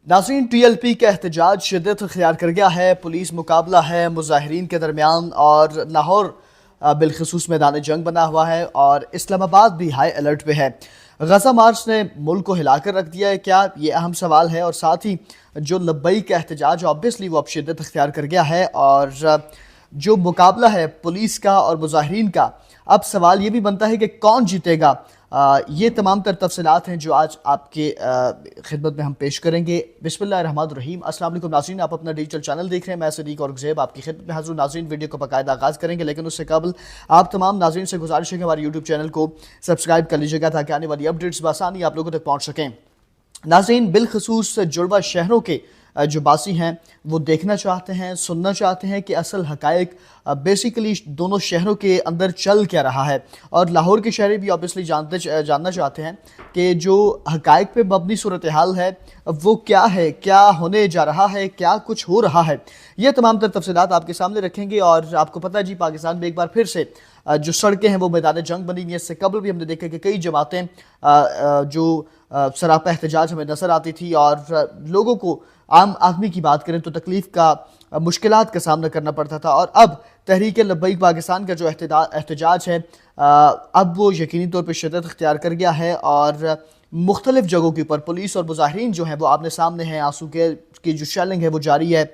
नाज़रीन, TLP का एहतजाज शिद्दत अख्तियार कर गया है। पुलिस मुकाबला है मुजाहिरीन के दरमियान और लाहौर बिलखसूस मैदान जंग बना हुआ है और इस्लामाबाद भी हाई अलर्ट पे है। गजा मार्च ने मुल्क को हिलाकर रख दिया है क्या, ये अहम सवाल है। और साथ ही जो लब्बई का एहतजाज ऑब्वियसली वो अब शिद्दत अख्तियार कर गया है और जो मुकाबला है पुलिस का और मुजाहिरीन का, अब सवाल ये भी बनता है कि कौन जीतेगा। ये तमाम तर तफसीलात हैं जो आज आपके खिदमत में हम पेश करेंगे। बिस्मिल्लाहिर्रहमानिर्रहीम। अस्सलाम वालेकुम नाज़रीन, आप अपना डिजिटल चैनल देख रहे हैं। मैं सदीक और ग़ुज़ैब आपकी खिदमत में हाज़िर। नाज़रीन, वीडियो को बाकायदा आगाज़ करेंगे, लेकिन उससे कबल आप तमाम नाज़रीन से गुजारिश है कि हमारे यूट्यूब चैनल को सब्सक्राइब कर लीजिएगा ताकि आने वाली अपडेट्स बआसानी आप लोगों तक पहुँच सकें। नाज़रीन, बिलखसूस जुड़वा शहरों के जो बासी हैं वो देखना चाहते हैं, सुनना चाहते हैं कि असल हक़ाइक़ बेसिकली दोनों शहरों के अंदर चल क्या रहा है। और लाहौर के शहरी भी ऑब्वियसली जानना चाहते हैं कि जो हक़ाइक़ पे मबनी सूरत हाल है वो क्या है, क्या होने जा रहा है, क्या कुछ हो रहा है। ये तमाम तर तफसीलात आपके सामने रखेंगे। और आपको पता है जी, पाकिस्तान में एक बार फिर से जो सड़कें हैं वो मैदान जंग बनी हुई है। इससे कबल भी हमने देखा कि कई जमातें जो सरापा एहतजाज हमें नज़र आती थी और लोगों को, आम आदमी की बात करें तो तकलीफ़ का, मुश्किलात का सामना करना पड़ता था। और अब तहरीक लब्बैक पाकिस्तान का जो एहतजाज है अब वो यकीनी तौर पर शिद्दत अख्तियार कर गया है और मुख्तलिफ़ जगहों के ऊपर पुलिस और मुजाहिरीन जो हैं वो आमने सामने हैं। आंसू की जो शेलिंग है वो जारी है।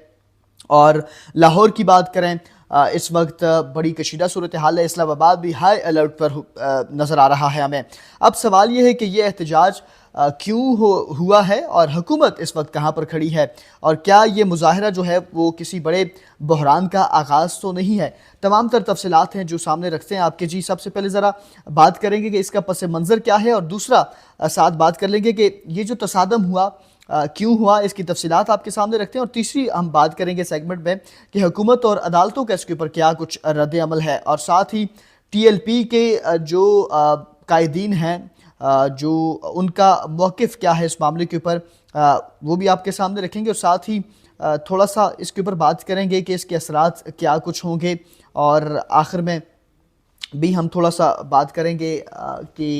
और लाहौर की बात करें, इस वक्त बड़ी कशीदा सूरत हाल है। इस्लामाबाद भी हाई अलर्ट पर नज़र आ रहा है हमें। अब सवाल ये है कि ये एहतजाज क्यों हुआ है और हुकूमत इस वक्त कहाँ पर खड़ी है, और क्या ये मुजाहरा जो है वो किसी बड़े बहरान का आगाज़ तो नहीं है। तमाम तर तफसीलात हैं जो सामने रखते हैं आपके जी। सबसे पहले ज़रा बात करेंगे कि इसका पस मंज़र क्या है, और दूसरा साथ बात कर लेंगे कि ये जो तसादम हुआ क्यों हुआ, इसकी तफसीलात आपके सामने रखते हैं। और तीसरी हम बात करेंगे सेगमेंट में कि हुकूमत और अदालतों का इसके ऊपर क्या कुछ रद्द अमल है। और साथ ही TLP के जो कायदीन हैं, जो उनका मौक़िफ़ क्या है इस मामले के ऊपर, वो भी आपके सामने रखेंगे। और साथ ही थोड़ा सा इसके ऊपर बात करेंगे कि इसके असरात क्या कुछ होंगे। और आखिर में भी हम थोड़ा सा बात करेंगे कि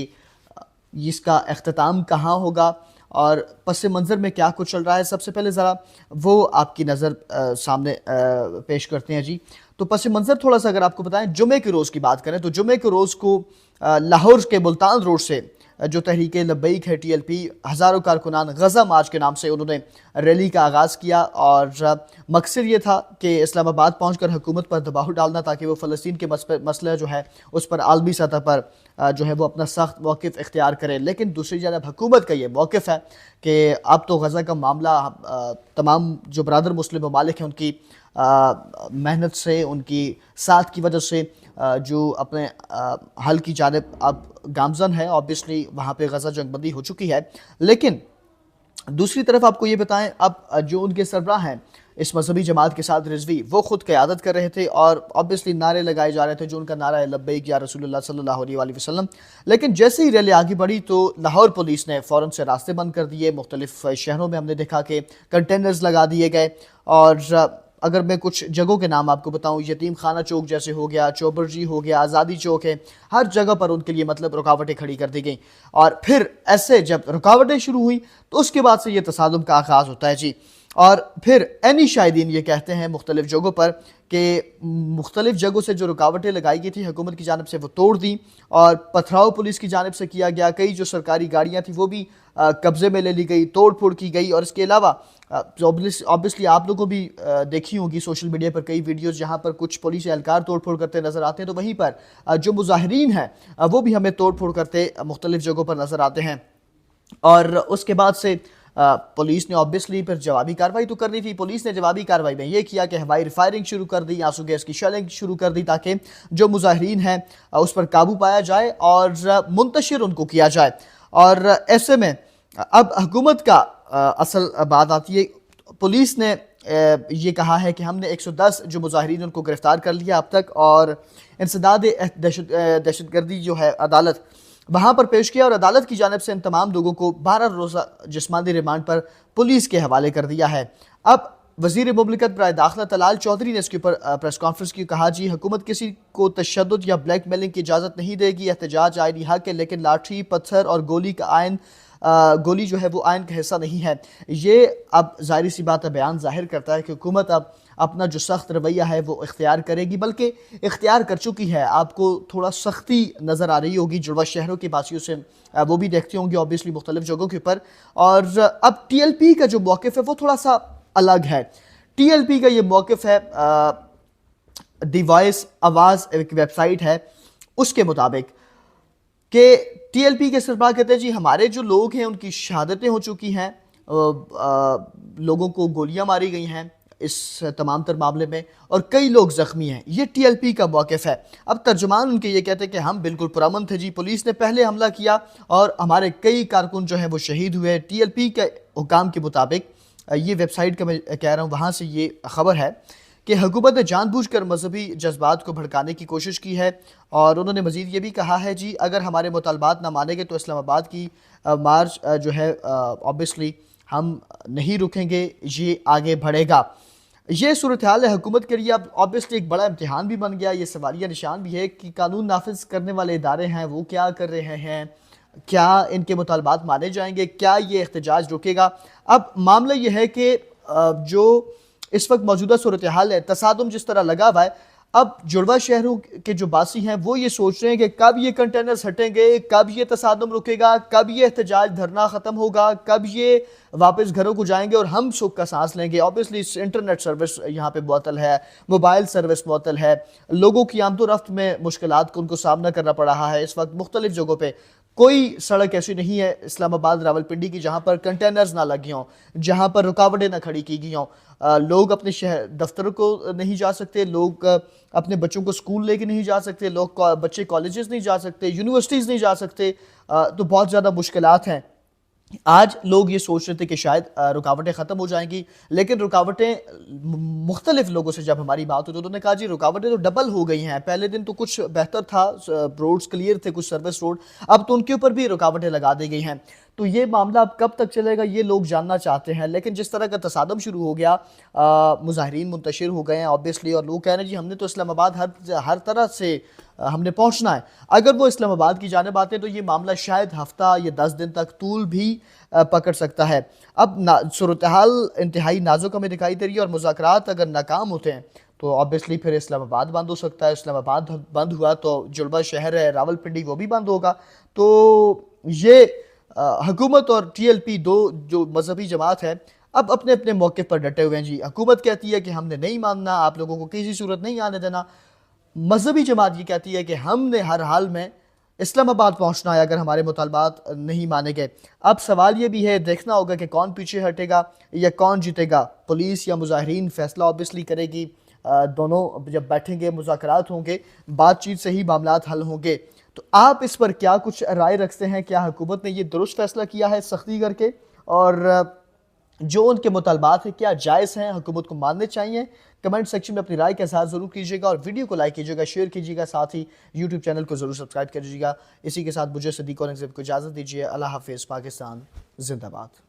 इसका अख्ताम कहाँ होगा और पस मंज़र में क्या कुछ चल रहा है। सबसे पहले ज़रा वो आपकी नज़र सामने पेश करते हैं जी। तो पस मंज़र थोड़ा सा अगर आपको बताएं, जुमे के रोज़ की बात करें तो जुमे के रोज़ को लाहौर के मुल्तान रोड से जो तहरीक लब्बैक है TLP, हज़ारों कारकुनान गज़ा मार्च के नाम से उन्होंने रैली का आगाज़ किया। और मकसद ये था कि इस्लामाबाद पहुंचकर हुकूमत पर दबाव डालना ताकि वो फ़लस्तीन के मसला जो है उस पर आलमी सतह पर जो है वो अपना सख्त मौक़िफ़ इख्तियार करे। लेकिन दूसरी जानब हुकूमत का ये मौक़िफ़ है कि अब तो गज़ा का मामला तमाम जो बरादर मुस्लिम ममालिक हैं उनकी मेहनत से, उनकी साथ की वजह से जो अपने हल की जानिब अब गामज़न है। ऑब्वियसली वहाँ पे गज़ा जंगबंदी हो चुकी है। लेकिन दूसरी तरफ आपको ये बताएं, अब जो उनके सरबराह हैं इस मजहबी जमात के साथ रिजवी, वो खुद क़यादत कर रहे थे और ऑब्वियसली नारे लगाए जा रहे थे, जो उनका नारा है लब्बैक या रसूलुल्लाह सल्लल्लाहु अलैहि वसल्लम। लेकिन जैसे ही रैली आगे बढ़ी तो लाहौर पुलिस ने फ़ौरन से रास्ते बंद कर दिए। मुख्तलिफ शहरों में हमने देखा कि कंटेनर्स लगा दिए गए। और अगर मैं कुछ जगहों के नाम आपको बताऊं, यतीम खाना चौक जैसे हो गया, चौबरजी हो गया, आज़ादी चौक है, हर जगह पर उनके लिए मतलब रुकावटें खड़ी कर दी गई। और फिर ऐसे जब रुकावटें शुरू हुई तो उसके बाद से ये तसादुम का आगाज़ होता है जी। और फिर एनी शाहिदीन ये कहते हैं मुख्तलिफ जगहों पर कि मुख्तलिफ जगहों से जो रुकावटें लगाई गई थी हुकूमत की जानिब से वो तोड़ दी और पथराव पुलिस की जानिब से किया गया। कई जो सरकारी गाड़ियाँ थी वो भी कब्ज़े में ले ली गई, तोड़ फोड़ की गई। और इसके अलावा ऑब्वियसली आप लोगों भी देखी होगी सोशल मीडिया पर कई वीडियोस जहाँ पर कुछ पुलिस एहलकार तोड़ फोड़ करते नज़र आते हैं, तो वहीं पर जो मुजाहिरीन हैं वो भी हमें तोड़ फोड़ करते मुख्तलिफ जगहों पर नज़र आते हैं। और उसके बाद से पुलिस ने ऑब्वियसली फिर जवाबी कार्रवाई तो करनी थी। पुलिस ने जवाबी कार्रवाई में ये किया कि हवाई फायरिंग शुरू कर दी, आंसू गैस की शेलिंग शुरू कर दी ताकि जो मुजाहिरीन हैं उस पर काबू पाया जाए और मुंतशिर उनको किया जाए। और ऐसे में अब हुकूमत का असल बात आती है। पुलिस ने ये कहा है कि हमने 110 जो मुजाहिरीन उनको गिरफ्तार कर लिया अब तक, और इंसदाद दहशतगर्दी जो है अदालत वहाँ पर पेश किया और अदालत की जानिब से इन तमाम लोगों को 12 रोज़ा जिस्मानी रिमांड पर पुलिस के हवाले कर दिया है। अब वज़ीर मुमलिकत बराए दाखिला तलाल चौधरी ने इसके ऊपर प्रेस कॉन्फ्रेंस की, कहा जी हुकूमत किसी को तशद्दुद या ब्लैक मेलिंग की इजाज़त नहीं देगी। एहतजाज आईनी हक है, लेकिन लाठी पत्थर और गोली का आयन گولی جو ہے وہ آئین کا حصہ نہیں ہے۔ یہ اب ظاہری سی بات ہے بیان ظاہر کرتا ہے کہ حکومت اب اپنا جو سخت رویہ ہے وہ اختیار کرے گی، بلکہ اختیار کر چکی ہے۔ آپ کو تھوڑا سختی نظر آ رہی ہوگی جڑواں شہروں کے باسیوں سے، وہ بھی دیکھتے ہوں گے اوبیسلی مختلف جگہوں کے اوپر۔ اور اب ٹی ایل پی کا جو موقف ہے وہ تھوڑا سا الگ ہے۔ ٹی ایل پی کا یہ موقف ہے، دی وائس آواز ایک ویب سائٹ ہے، اس کے مطابق کہ ٹی ایل پی کے سربراہ کہتے ہیں جی ہمارے جو لوگ ہیں ان کی شہادتیں ہو چکی ہیں، لوگوں کو گولیاں ماری گئی ہیں اس تمام تر معاملے میں، اور کئی لوگ زخمی ہیں۔ یہ ٹی ایل پی کا موقف ہے۔ اب ترجمان ان کے یہ کہتے ہیں کہ ہم بالکل پرامن تھے جی، پولیس نے پہلے حملہ کیا اور ہمارے کئی کارکن جو ہیں وہ شہید ہوئے۔ ٹی ایل پی کے حکام کے مطابق، یہ ویب سائٹ کا میں کہہ رہا ہوں، وہاں سے یہ خبر ہے کہ حکومت نے جان بوجھ کر مذہبی جذبات کو بھڑکانے کی کوشش کی ہے، اور انہوں نے مزید یہ بھی کہا ہے جی اگر ہمارے مطالبات نہ مانیں گے تو اسلام آباد کی مارچ جو ہے اوبیسلی ہم نہیں رکیں گے، یہ آگے بڑھے گا۔ یہ صورتحال ہے حکومت کے لیے اب اوبیسلی ایک بڑا امتحان بھی بن گیا۔ یہ سوالیہ نشان بھی ہے کہ قانون نافذ کرنے والے ادارے ہیں وہ کیا کر رہے ہیں، کیا ان کے مطالبات مانے جائیں گے، کیا یہ احتجاج رکے گا۔ اب معاملہ یہ ہے کہ جو اس وقت موجودہ صورتحال ہے، تصادم جس طرح لگا ہوا ہے، اب جڑواں شہروں کے جو باسی ہیں وہ یہ سوچ رہے ہیں کہ کب یہ کنٹینرز ہٹیں گے، کب یہ تصادم رکے گا، کب یہ احتجاج دھرنا ختم ہوگا، کب یہ واپس گھروں کو جائیں گے اور ہم سکھ کا سانس لیں گے۔ اوبیسلی انٹرنیٹ سروس یہاں پہ معطل ہے، موبائل سروس معطل ہے، لوگوں کی آمد و رفت میں مشکلات کو ان کو سامنا کرنا پڑ رہا ہے۔ اس وقت مختلف جگہوں پہ کوئی سڑک ایسی نہیں ہے اسلام آباد راولپنڈی کی جہاں پر کنٹینرز نہ لگی ہوں، جہاں پر رکاوٹیں نہ کھڑی کی گئی ہوں۔ لوگ اپنے شہر دفتروں کو نہیں جا سکتے، لوگ اپنے بچوں کو سکول لے کے نہیں جا سکتے، لوگ بچے کالجز نہیں جا سکتے، یونیورسٹیز نہیں جا سکتے، تو بہت زیادہ مشکلات ہیں۔ آج لوگ یہ سوچ رہے تھے کہ شاید رکاوٹیں ختم ہو جائیں گی، لیکن رکاوٹیں مختلف لوگوں سے جب ہماری بات ہوئی تو انہوں نے کہا جی رکاوٹیں تو ڈبل ہو گئی ہیں۔ پہلے دن تو کچھ بہتر تھا، روڈز کلیئر تھے، کچھ سروس روڈ، اب تو ان کے اوپر بھی رکاوٹیں لگا دی گئی ہیں۔ تو یہ معاملہ اب کب تک چلے گا یہ لوگ جاننا چاہتے ہیں، لیکن جس طرح کا تصادم شروع ہو گیا، مظاہرین منتشر ہو گئے ہیں اوبیسلی، اور لوگ کہہ رہے ہیں جی ہم نے تو اسلام آباد ہر طرح سے ہم نے پہنچنا ہے۔ اگر وہ اسلام آباد کی جانب آتے ہیں تو یہ معاملہ شاید ہفتہ یا 10 دن تک طول بھی پکڑ سکتا ہے۔ اب صورتحال انتہائی نازک ہمیں دکھائی دے رہی ہے، اور مذاکرات اگر ناکام ہوتے ہیں تو اوبیسلی پھر اسلام آباد بند ہو سکتا ہے۔ اسلام آباد بند ہوا تو جڑواں شہر ہے راولپنڈی وہ بھی بند ہوگا۔ تو یہ حکومت اور ٹی ایل پی دو جو مذہبی جماعت ہے اب اپنے اپنے موقف پر ڈٹے ہوئے ہیں جی۔ حکومت کہتی ہے کہ ہم نے نہیں ماننا، آپ لوگوں کو کسی صورت نہیں آنے دینا۔ مذہبی جماعت یہ کہتی ہے کہ ہم نے ہر حال میں اسلام آباد پہنچنا ہے اگر ہمارے مطالبات نہیں مانے گئے۔ اب سوال یہ بھی ہے، دیکھنا ہوگا کہ کون پیچھے ہٹے گا یا کون جیتے گا، پولیس یا مظاہرین، فیصلہ اوبیسلی کرے گی۔ دونوں جب بیٹھیں گے، مذاکرات ہوں گے، بات چیت سے ہی معاملات حل ہوں گے۔ تو آپ اس پر کیا کچھ رائے رکھتے ہیں؟ کیا حکومت نے یہ درست فیصلہ کیا ہے سختی کر کے؟ اور جو ان کے مطالبات ہیں کیا جائز ہیں، حکومت کو ماننے چاہیے؟ کمنٹ سیکشن میں اپنی رائے کا اظہار ضرور کیجیے گا، اور ویڈیو کو لائک کیجیے گا، شیئر کیجیے گا، ساتھ ہی یوٹیوب چینل کو ضرور سبسکرائب کیجیے گا۔ اسی کے ساتھ مجھے صدیق اورنگزیب کو اجازت دیجیے۔ اللہ حافظ۔ پاکستان زندہ باد۔